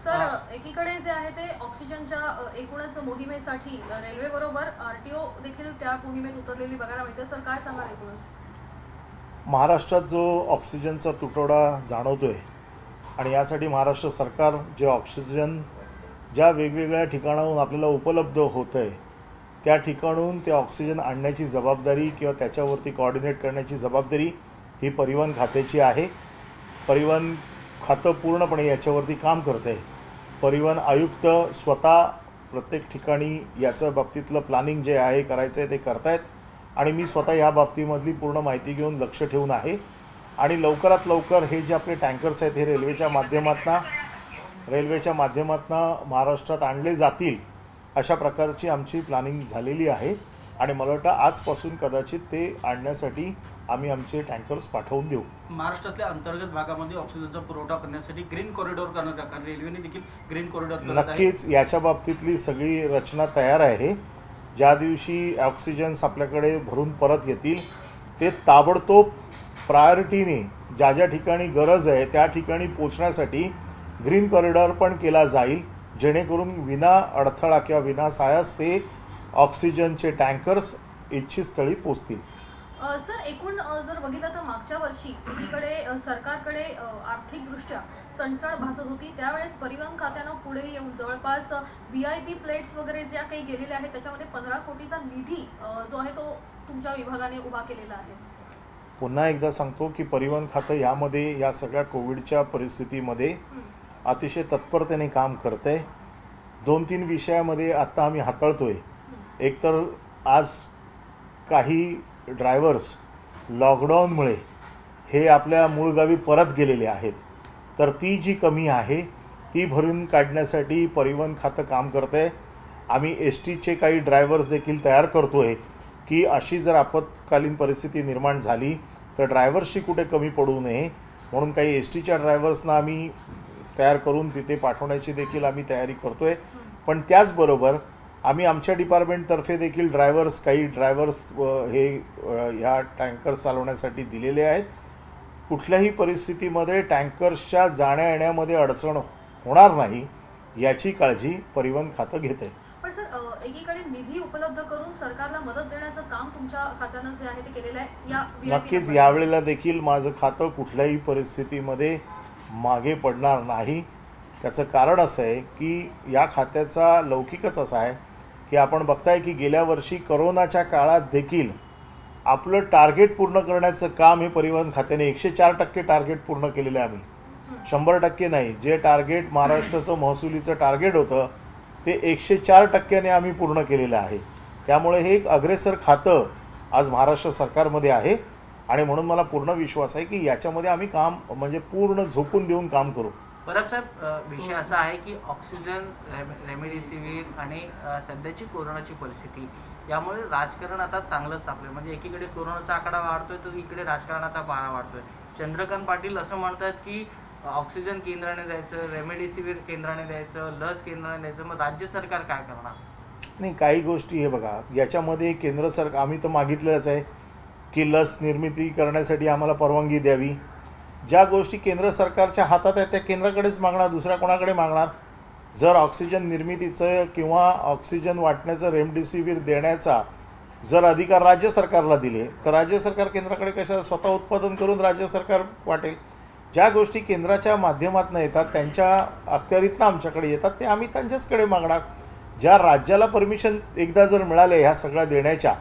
Sir एकीकडे जे आहे ते ऑक्सिजनच्या एकूणच मोहिमेसाठी रेल्वे बरोबर आरटीओ देखील त्या मोहिमेत उतरलेली बघायला मिळते. सर काय सांगाल एकूणच? महाराष्ट्रात जो ऑक्सिजनचा तुटवडा जाणवतोय आणि यासाठी महाराष्ट्र सरकार जे ऑक्सिजन ज्या वेगवेगळ्या ठिकाणाहून आपल्याला उपलब्ध होतं आहे त्या ठिकाणून ते ऑक्सिजन आणण्याची जबाबदारी किंवा त्याच्यावरती कोऑर्डिनेट करण्याची जबाबदारी ही परिवहन खात्याची आहे. परिवहन खातं पूर्णपणे याच्यावरती काम करतं आहे. परिवहन आयुक्त स्वतः प्रत्येक ठिकाणी याचं बाबतीतलं प्लॅनिंग जे आहे करायचं आहे ते करतायत आणि मी स्वतः या बाबतीमधली पूर्ण माहिती घेऊन लक्ष ठेवून आहे आणि लवकरात लवकर हे जे आपले टँकर्स आहेत हे रेल्वेच्या माध्यमातून महाराष्ट्रात आणले जातील अशा प्रकारची आमची प्लॅनिंग झालेली आहे आणि मला वाटतं आजपासून कदाचित ते आणण्यासाठी आम्ही आमचे टँकर्स पाठवून देऊ. महाराष्ट्रातल्या अंतर्गत भागामध्ये ऑक्सिजनचा पुरवठा करण्यासाठी ग्रीन कॉरिडॉर करण्यात कारण रेल्वेने देखील ग्रीन कॉरिडॉर नक्कीच याच्या बाबतीतली सगळी रचना तयार आहे. ज्या दिवशी ऑक्सिजन्स आपल्याकडे भरून परत येतील ते ताबडतोब प्रायोरिटीने ज्या ज्या ठिकाणी गरज आहे त्या ठिकाणी पोचण्यासाठी ग्रीन कॉरिडॉर पण केला जाईल जेणेकरून विना अडथळा किंवा विनासायास ते ऑक्सिजनचे टँकर्स इच्छित स्थळी पोचतील. सर एकूण जर बघितलं तर मागच्या वर्षी एकीकडे सरकारकडे आर्थिकदृष्ट्या चणचण भासत होती त्यावेळेस परिवहन खात्यानं पुढे येऊन जवळपास VIP प्लेट्स वगैरे ज्या काही गेलेल्या आहेत त्याच्यामध्ये 15 कोटीचा निधी जो आहे तो तुमच्या विभागाने उभा केलेला आहे. पुन्हा एकदा सांगतो की परिवहन खातं यामध्ये या सगळ्या कोविडच्या परिस्थितीमध्ये अतिशय तत्परतेने काम करतं आहे. 2-3 विषयामध्ये आत्ता आम्ही हाताळतोय. एकतर आज काही ड्रायव्हर्स लॉकडाऊनमुळे हे आपल्या मूळ गावी परत गेलेले आहेत तर ती जी कमी आहे ती भरून काढण्यासाठी परिवहन खातं काम करतं आहे. आम्ही STचे काही ड्रायव्हर्स देखील तयार करतो आहे की अशी जर आपत्कालीन परिस्थिती निर्माण झाली तर ड्रायव्हर्सची कुठे कमी पडू नये म्हणून काही STच्या ड्रायव्हर्सना आम्ही तयार करून तिथे पाठवण्याची देखील आम्ही तयारी करतो आहे. पण त्याचबरोबर आम्ही आमच्या डिपार्टमेंटतर्फे देखील काही ड्रायव्हर्स हे ह्या टँकर्स चालवण्यासाठी दिलेले आहेत. कुठल्याही परिस्थितीमध्ये टँकर्सच्या जाण्या येण्यामध्ये अडचण होणार नाही याची काळजी परिवहन खातं घेत आहे. पण सर एकीकडे निधी उपलब्ध करून सरकारला मदत देण्याचं काम तुमच्या खात्यानं जे आहे ते केलेलं आहे. या नक्कीच यावेळेला देखील माझं खातं कुठल्याही परिस्थितीमध्ये मागे पडणार नाही. त्याचं कारण असं आहे की या खात्याचा लौकिकच असा आहे की आपण बघताय की गेल्या वर्षी करोनाच्या काळात देखील आपलं टार्गेट पूर्ण करण्याचं काम हे परिवहन खात्याने 104% टार्गेट पूर्ण केलेलं आहे. आम्ही 100% नाही. जे टार्गेट महाराष्ट्राचं महसुलीचं टार्गेट होतं ते 104%ने आम्ही पूर्ण केलेलं आहे. त्यामुळे हे एक अग्रेसर खातं आज महाराष्ट्र सरकारमध्ये आहे आणि म्हणून मला पूर्ण विश्वास आहे की याच्यामध्ये आम्ही काम म्हणजे पूर्ण झोकून देऊन काम करू. परब साहेब विषय असा आहे की ऑक्सिजन रेमडेसिवीर आणि सध्याची कोरोनाची परिस्थिती यामुळे राजकारण आता चांगलंच तापलं. म्हणजे एकीकडे कोरोनाचा आकडा वाढतोय तर इकडे राजकारणाचा पारा वाढतोय. चंद्रकांत पाटील असं म्हणतात की ऑक्सिजन केंद्राने द्यायचं, रेमडेसिवीर केंद्राने द्यायचं, लस केंद्राने द्यायचं, मग राज्य सरकार काय करणार? नाही काही गोष्टी हे बघा याच्यामध्ये केंद्र सरकार आम्ही तर मागितलंच आहे की लस निर्मिती करण्यासाठी आम्हाला परवानगी द्यावी. ज्या गोष्टी केंद्र सरकारच्या हातात आहेत त्या केंद्राकडेच मागणार, दुसऱ्या कोणाकडे मागणार? जर ऑक्सिजन निर्मितीचं किंवा ऑक्सिजन वाटण्याचं रेमडेसिवीर देण्याचा जर अधिकार राज्य सरकारला दिले तर राज्य सरकार केंद्राकडे कशा स्वतः उत्पादन करून राज्य सरकार वाटेल. ज्या गोष्टी केंद्राच्या माध्यमातून येतात त्यांच्या अखत्यारीतनं आमच्याकडे येतात ते आम्ही त्यांच्याचकडे मागणार. ज्या राज्याला परमिशन एकदा जर मिळाले ह्या सगळ्या देण्याच्या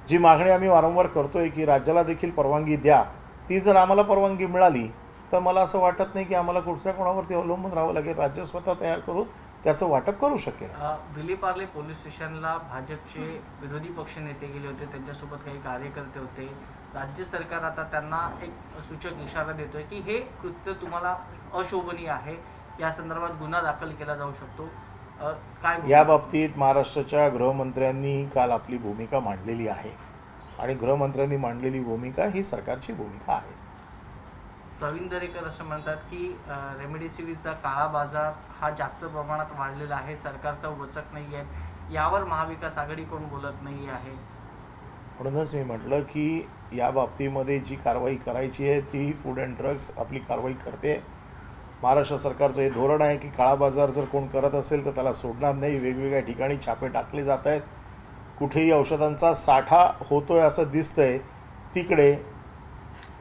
जी मागणी आम्ही वारंवार करतो आहे की राज्याला देखील परवानगी द्या, ती जर आम्हाला परवानगी मिळाली तर मला असं वाटत नाही की आम्हाला कुठल्या कोणावरती अवलंबून राहावं लागेल. राज्य स्वतः तयार करून त्याचं वाटप करू शकेल. विलेपार्ले पोलीस स्टेशनला भाजपचे विरोधी पक्ष नेते गेले होते, त्यांच्यासोबत काही कार्यकर्ते होते. राज्य सरकार आता त्यांना एक सूचक इशारा देतोय की हे कृत्य तुम्हाला अशोभनीय आहे, या संदर्भात गुन्हा दाखल केला जाऊ शकतो. काय या बाबतीत महाराष्ट्राच्या गृहमंत्र्यांनी काल आपली भूमिका मांडलेली आहे आणि गृहमंत्र्यांनी मांडलेली भूमिका ही सरकारची भूमिका आहे. प्रवीण दरेकर असं म्हणतात की रेमडेसिवीरचा काळा बाजार हा जास्त प्रमाणात वाढलेला आहे, सरकारचा वचक नाही आहे, यावर महाविकास आघाडी कोण बोलत नाही आहे. म्हणूनच मी म्हटलं की या बाबतीमध्ये जी कारवाई करायची आहे ती फूड अँड ड्रग्स आपली कारवाई करते. महाराष्ट्र सरकारचं हे धोरण आहे की काळा बाजार जर कोण करत असेल तर त्याला सोडणार नाही. वेगवेगळ्या ठिकाणी छापे टाकले जात आहेत. कुठेही औषधांचा साठा होतो आहे असं दिसतं आहे तिकडे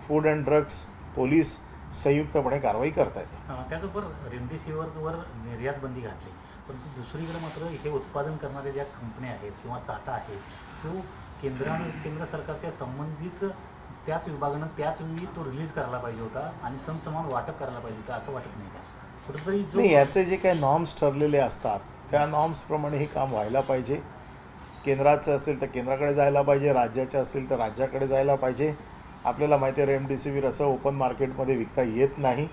फूड अँड ड्रग्स पोलीस संयुक्तपणे कारवाई करत आहेत. त्याचबरोबर रेमडेसिवीरवर निर्यात बंदी घातली, परंतु दुसरीकडे मात्र हे उत्पादन करणाऱ्या ज्या कंपन्या आहेत किंवा साठा आहे तो केंद्र सरकारच्या संबंधित त्याच विभागानं त्याच वेळी तो रिलीज करायला पाहिजे होता आणि समसमान वाटप करायला पाहिजे होतं, असं वाटत नाही का? कुठेतरी नाही, याचे जे काही नॉर्म्स ठरलेले असतात त्या नॉर्म्सप्रमाणे हे काम व्हायला पाहिजे. केंद्राचं असेल तर केंद्राकडे जायला पाहिजे, राज्याचे असेल तर राज्याकडे जायला पाहिजे. आपल्याला माहिती आहे रेमडेसिवीर असं ओपन मार्केटमध्ये विकता येत नाही.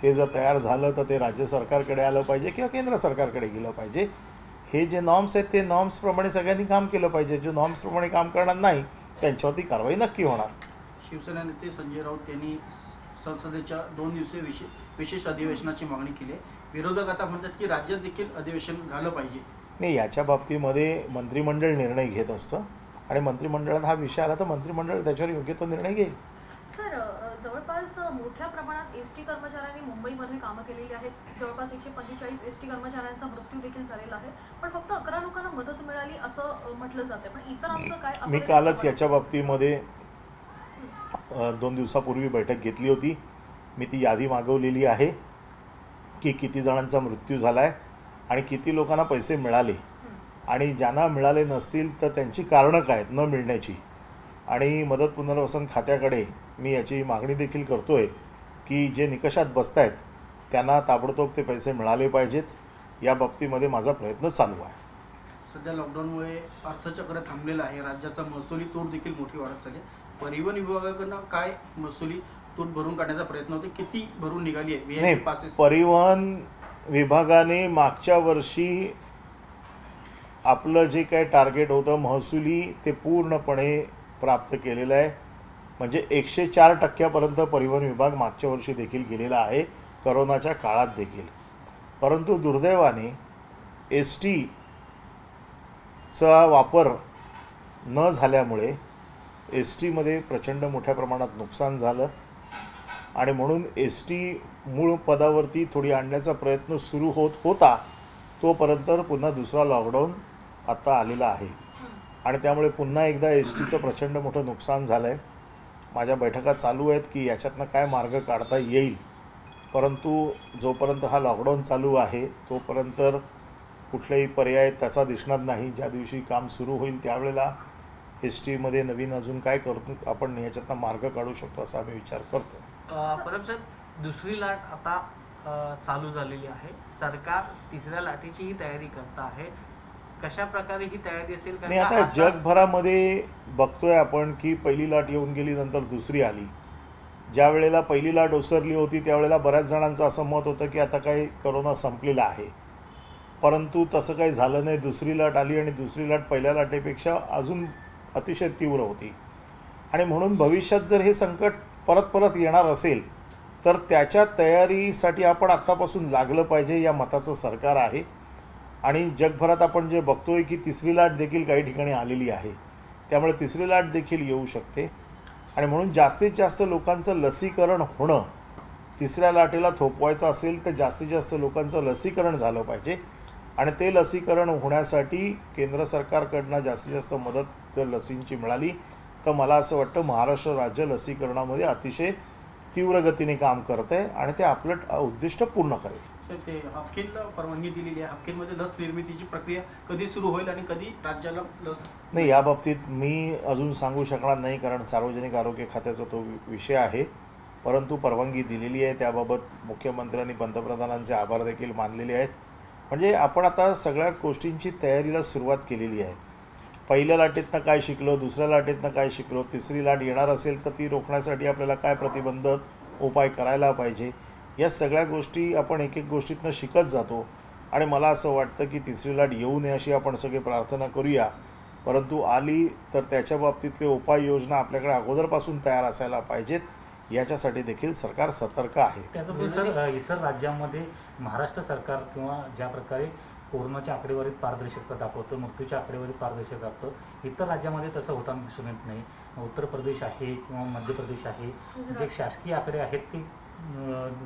ते जर तयार झालं तर ते राज्य सरकारकडे आलं पाहिजे किंवा केंद्र सरकारकडे गेलं पाहिजे. हे जे नॉर्म्स आहेत ते नॉर्म्सप्रमाणे सगळ्यांनी काम केलं पाहिजे. जे नॉर्म्सप्रमाणे काम करणार नाही त्यांच्यावरती कारवाई नक्की होणार. शिवसेना नेते संजय राऊत यांनी संसदेच्या 2 दिवसीय विशेष अधिवेशनाची मागणी केली आहे. विरोधक आता म्हणतात की राज्यात देखील अधिवेशन झालं पाहिजे. नाही, याच्या बाबतीमध्ये मंत्रिमंडळ निर्णय घेत असतं आणि मंत्रिमंडळात हा विषय आला तर मंत्रिमंडळ त्याच्यावर योग्य तो निर्णय घेईल. सर, जवळपास मोठ्या प्रमाणात एस टी कर्मचाऱ्यांनी मुंबईमध्ये कामं केलेली आहेत. जवळपास 145 एस टी कर्मचाऱ्यांचा मृत्यू देखील झालेला आहे, पण फक्त 11 लोकांना मदत मिळाली असं म्हटलं जातं. पण इतरांचं काय? मी कालच याच्या बाबतीमध्ये 2 दिवसापूर्वी बैठक घेतली होती. मी ती यादी मागवलेली आहे की किती जणांचा मृत्यू झाला आहे आणि किती लोकांना पैसे मिळाले आणि ज्यांना मिळाले नसतील तर त्यांची कारणं काय आहेत न मिळण्याची. आणि मदत पुनर्वसन खात्याकडे मी याची मागणी देखील करतो आहे की जे निकषात बसत आहेत त्यांना ताबडतोब ते पैसे मिळाले पाहिजेत. या बाबतीमध्ये माझा प्रयत्न चालू आहे. सध्या लॉकडाऊनमुळे अर्थचक्र थांबलेलं आहे. राज्याचा महसुली तूट देखील मोठी वाढत चालली आहे. परिवहन विभागाकडनं काय महसुली तूट भरून काढण्याचा प्रयत्न होते? किती भरून निघाली आहे? नाही, परिवहन विभागाने मागच्या वर्षी आपलं जे काही टार्गेट होतं महसुली ते पूर्णपणे प्राप्त केलेलं आहे. म्हणजे 104% परिवहन विभाग मागच्या वर्षी देखील गेलेला आहे, करोनाच्या काळात देखील. परंतु दुर्दैवाने एस टीचा वापर न झाल्यामुळे एस टीमध्ये प्रचंड मोठ्या प्रमाणात नुकसान झालं आणि म्हणून एस टी मूळ पदावरती थोडी आणण्याचा प्रयत्न सुरू होता तोपर्यंत पुन्हा दुसरा लॉकडाऊन आत्ता आलेला आहे आणि त्यामुळे पुन्हा एकदा एस टीचं प्रचंड मोठं नुकसान झालं आहे. माझ्या बैठका चालू आहेत की याच्यातनं काय मार्ग काढता येईल, परंतु जोपर्यंत हा लॉकडाऊन चालू आहे तोपर्यंत कुठलाही पर्याय त्याचा दिसणार नाही. ज्या दिवशी काम सुरू होईल त्यावेळेला एस टीमध्ये नवीन अजून काय करतो आपण याच्यातनं मार्ग काढू शकतो असा आम्ही विचार करतो. परब साहेब, दुसरी लाट आता चालू झालेली आहे. सरकार तिसऱ्या लाटेचीही तयारी करत आहे. कशा प्रकारे ही तयारी असेल? नाही, आता जगभरामध्ये बघतोय आपण की पहिली लाट येऊन गेली नंतर दुसरी आली. ज्या वेळेला पहिली लाट ओसरली होती त्यावेळेला बऱ्याच जणांचं असं मत होतं की आता काही करोना संपलेला आहे, परंतु तसं काही झालं नाही. दुसरी लाट आली आणि दुसरी लाट पहिल्या लाटेपेक्षा अजून अतिशय तीव्र होती आणि म्हणून भविष्यात जर हे संकट परत येणार असेल तर त्याच्या तयारीसाठी आपण आत्तापासून लागलं पाहिजे या मताचं सरकार आहे. आणि जगभरात आपण जे बघतोय की तिसरी लाट देखील काही ठिकाणी आलेली आहे, त्यामुळे तिसरी लाट देखील येऊ शकते आणि म्हणून जास्तीत जास्त लोकांचं लसीकरण होणं, तिसऱ्या लाटेला थोपवायचं असेल तर जास्तीत जास्त लोकांचं लसीकरण झालं पाहिजे आणि ते लसीकरण होण्यासाठी केंद्र सरकारकडनं जास्तीत जास्त मदत जर लसींची मिळाली तर मला असं वाटतं महाराष्ट्र राज्य लसीकरणामध्ये अतिशय तीव्र गतीने काम करत आहे आणि ते आपलं उद्दिष्ट पूर्ण करेल. ते हाफकिनला परवानगी दिलेली आहे. हाफकिनमध्ये लस निर्मितीची प्रक्रिया कधी सुरू होईल आणि कधी राज्याला लस? नाही, या बाबतीत मी अजून सांगू शकणार नाही कारण सार्वजनिक आरोग्य खात्याचा तो विषय आहे. परंतु परवानगी दिलेली आहे. त्याबाबत मुख्यमंत्र्यांनी पंतप्रधानांचे आभार देखील मानलेले आहेत. म्हणजे आपण आता सगळ्या गोष्टींची तयारीला सुरुवात केलेली आहे. पहिल्या लाटेतनं काय शिकलो, दुसऱ्या लाटेतनं काय शिकलो, तिसरी लाट येणार असेल तर ती रोखण्यासाठी आपल्याला काय प्रतिबंधक उपाय करायला पाहिजे, या सगळ्या गोष्टी आपण एक एक गोष्टीतनं शिकत जातो आणि मला असं वाटतं की तिसरी लाट येऊ नये अशी आपण सगळे प्रार्थना करूया. परंतु आली तर त्याच्या बाबतीतले उपाययोजना आपल्याकडे अगोदरपासून तयार असायला पाहिजेत, याच्यासाठी देखील सरकार सतर्क आहे. त्याचबरोबर सर, इतर राज्यांमध्ये महाराष्ट्र सरकार किंवा ज्या प्रकारे कोरोनाच्या आकडेवारीत पारदर्शकता दाखवतं, मृत्यूच्या आकडेवारीत पारदर्शकता दाखवतं, इतर राज्यामध्ये तसं होताना दिसून येत नाही. उत्तर प्रदेश आहे किंवा मध्य प्रदेश आहे, जे शासकीय आकडे आहेत ते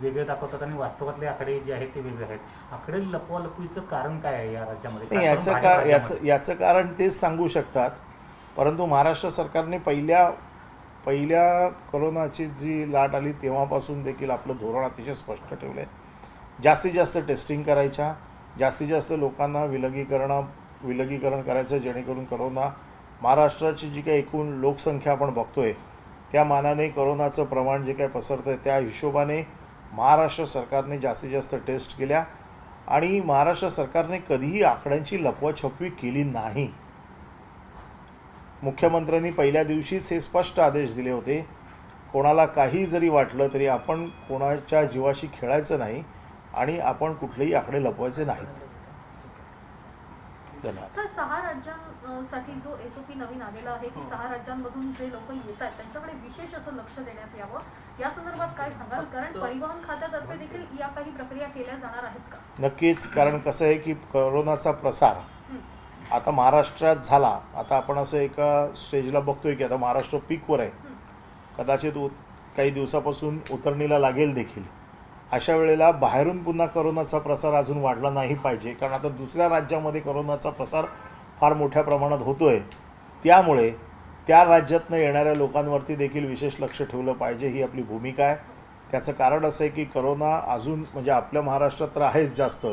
वेगळे दाखवतात आणि वास्तवातले आकडे जे आहेत ते वेगळे आहेत. आकडे लपवालपवीचं कारण काय आहे या राज्यामध्ये? नाही, खास याचं करून का भाजप याचं राज्यामध्ये. याचं कारण तेच सांगू शकतात. परंतु महाराष्ट्र सरकारने पहिल्या कोरोनाची जी लाट आली तेव्हापासून देखील आपलं धोरण अतिशय स्पष्ट ठेवलं आहे. जास्तीत जास्त टेस्टिंग करायच्या, जास्तीत जास्त लोकांना विलगीकरण करायचं, जेणेकरून कोरोना महाराष्ट्राची जी काही एकूण लोकसंख्या आपण बघतोय त्या मानाने कोरोनाचं प्रमाण जे काही पसरतं आहे त्या हिशोबाने महाराष्ट्र सरकारने जास्तीत जास्त टेस्ट केल्या आणि महाराष्ट्र सरकारने कधीही आकड्यांची लपवाछपवी केली नाही. मुख्यमंत्र्यांनी पहिल्या दिवशीच हे स्पष्ट आदेश दिले होते, कोणाला काही जरी वाटलं तरी आपण कोणाच्या जीवाशी खेळायचं नाही आणि आपण कुठलेही आकडे लपवायचे नाहीत. धन्यवाद. सर, 6 राज्यांसाठी जो SOP नवीन आलेला आहे की 6 राज्यांमधून जे लोक येत आहेत त्यांच्याकडे विशेष असं लक्ष देण्यात यावं, या संदर्भात काय सांगाल? कारण परिवहन खात्यातर्फे देखील या काही प्रक्रिया केल्या जाणार आहेत का? नक्कीच. कारण कसं आहे की कोरोनाचा प्रसार आता महाराष्ट्रात झाला. आता आपण असं एका स्टेजला बघतोय की आता महाराष्ट्र पीकवर आहे, कदाचित काही दिवसापासून उतरणीला लागेल देखील. अशा वेळेला बाहेरून पुन्हा कोरोनाचा प्रसार अजून वाढला नाही पाहिजे, कारण आता दुसऱ्या राज्यामध्ये कोरोनाचा प्रसार फार मोठ्या प्रमाणात होतो आहे. त्यामुळे त्या राज्यातनं येणाऱ्या लोकांवरती देखील विशेष लक्ष ठेवलं पाहिजे, ही आपली भूमिका आहे. त्याचं कारण असं आहे की कोरोना अजून म्हणजे आपल्या महाराष्ट्रात तर आहेच जास्त,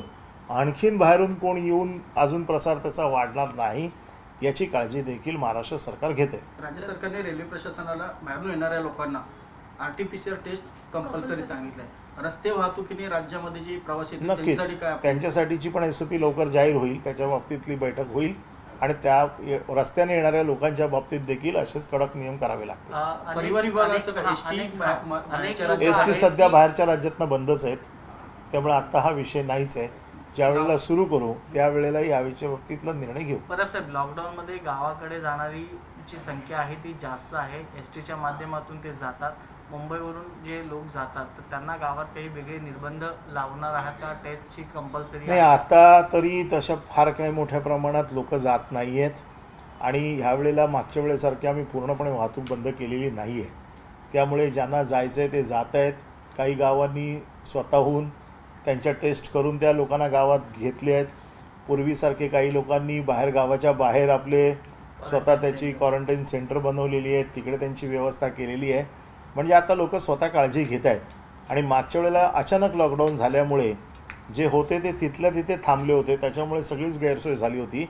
आणखीन बाहेरून कोण येऊन अजून प्रसार त्याचा वाढणार नाही याची काळजी देखील महाराष्ट्र सरकार घेते. राज्य सरकारने रेल्वे प्रशासनाला बाहेरून येणाऱ्या लोकांना RT-PCR टेस्ट कंपल्सरी सांगितलंय. रस्ते वाहतुकीने राज्यामध्ये जे प्रवासी आहेत, नक्कीच त्यांच्यासाठी काय त्यांच्यासाठीची पण SOP लवकर जाहीर होईल, त्याच्या बाबतीतली बैठक होईल आणि त्या रस्त्याने येणाऱ्या लोकांच्या बाबतीत देखील असेच कडक नियम करावे लागतील. परिवहन विभागाचं काय ST ST सध्या बाहेरच्या राज्यातनं बंदच आहेत, त्यामुळे आत्ता हा विषय नाहीच आहे. ज्या वेळेला सुरू करू त्यावेळेला याविषयी बाबतीतला निर्णय घेऊ. परत साहेब, लॉकडाऊनमध्ये गावाकडे जाणारी जी संख्या आहे ती जास्त आहे. STच्या माध्यमातून ते जातात. मुंबईवरून जे लोक जातात तर त्यांना गावात काही वेगळे निर्बंध लावणार आहात का? टेस्टची कंपल्सरी नाही, आता तरी तशा फार काही मोठ्या प्रमाणात लोक जात नाही आहेत आणि ह्यावेळेला मागच्या वेळेसारखी आम्ही पूर्णपणे वाहतूक बंद केलेली नाही आहे. त्यामुळे ज्यांना जायचं आहे ते जात आहेत. काही गावांनी स्वतःहून त्यांच्या टेस्ट करून त्या लोकांना गावात घेतले आहेत. पूर्वीसारखे काही लोकांनी गावाच्या बाहेर आपले स्वतः त्याची क्वारंटाईन सेंटर बनवलेली आहेत, तिकडे त्यांची व्यवस्था केलेली आहे. म्हणजे आता लोक स्वतः काळजी घेत आहेत. आणि मागच्या वेळेला अचानक लॉकडाऊन झाल्यामुळे जे होते ते तिथल्या तिथे थांबले होते, त्याच्यामुळे सगळीच गैरसोय झाली होती.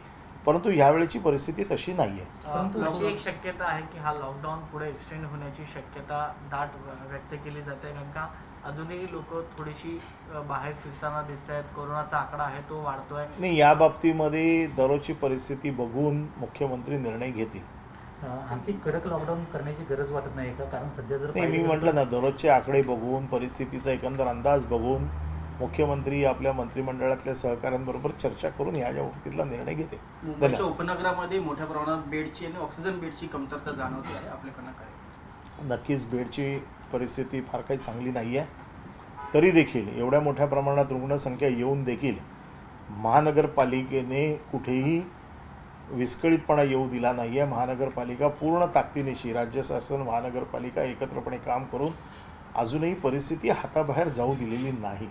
परंतु ह्यावेळेची परिस्थिती तशी नाही आहे. परंतु अशी एक शक्यता आहे की हा लॉकडाऊन पुढे एक्सटेंड होण्याची शक्यता दाट व्यक्त केली जाते, कारण का अजूनही लोक थोडीशी बाहेर फिरताना दिसत आहेत. कोरोनाचा आकडा आहे तो वाढतोय. नाही, या बाबतीमध्ये दररोजची परिस्थिती बघून मुख्यमंत्री निर्णय घेतील. आणखी कडक लॉकडाऊन करण्याची गरज वाटत नाही का? कारण सध्या जर नाही, मी म्हटलं ना, दररोजचे आकडे बघून परिस्थितीचा एकंदर अंदाज बघून मुख्यमंत्री आपल्या मंत्रिमंडळातल्या सहकाऱ्यांबरोबर चर्चा करून ह्या बाबतीतला निर्णय घेते. मुंबईच्या उपनगरामध्ये मोठ्या प्रमाणात बेडची आणि ऑक्सिजन बेडची कमतरता जाणवते आहे. आपल्याकडनं काय? नक्कीच बेडची परिस्थिती फार काही चांगली नाही आहे. तरी देखील एवढ्या मोठ्या प्रमाणात रुग्णसंख्या येऊन देखील महानगरपालिकेने कुठेही विस्कळीतपणा येऊ दिला नाही आहे. महानगरपालिका पूर्ण ताकदीनिशी, राज्य शासन महानगरपालिका एकत्रपणे काम करून अजूनही परिस्थिती हाताबाहेर जाऊ दिलेली नाही.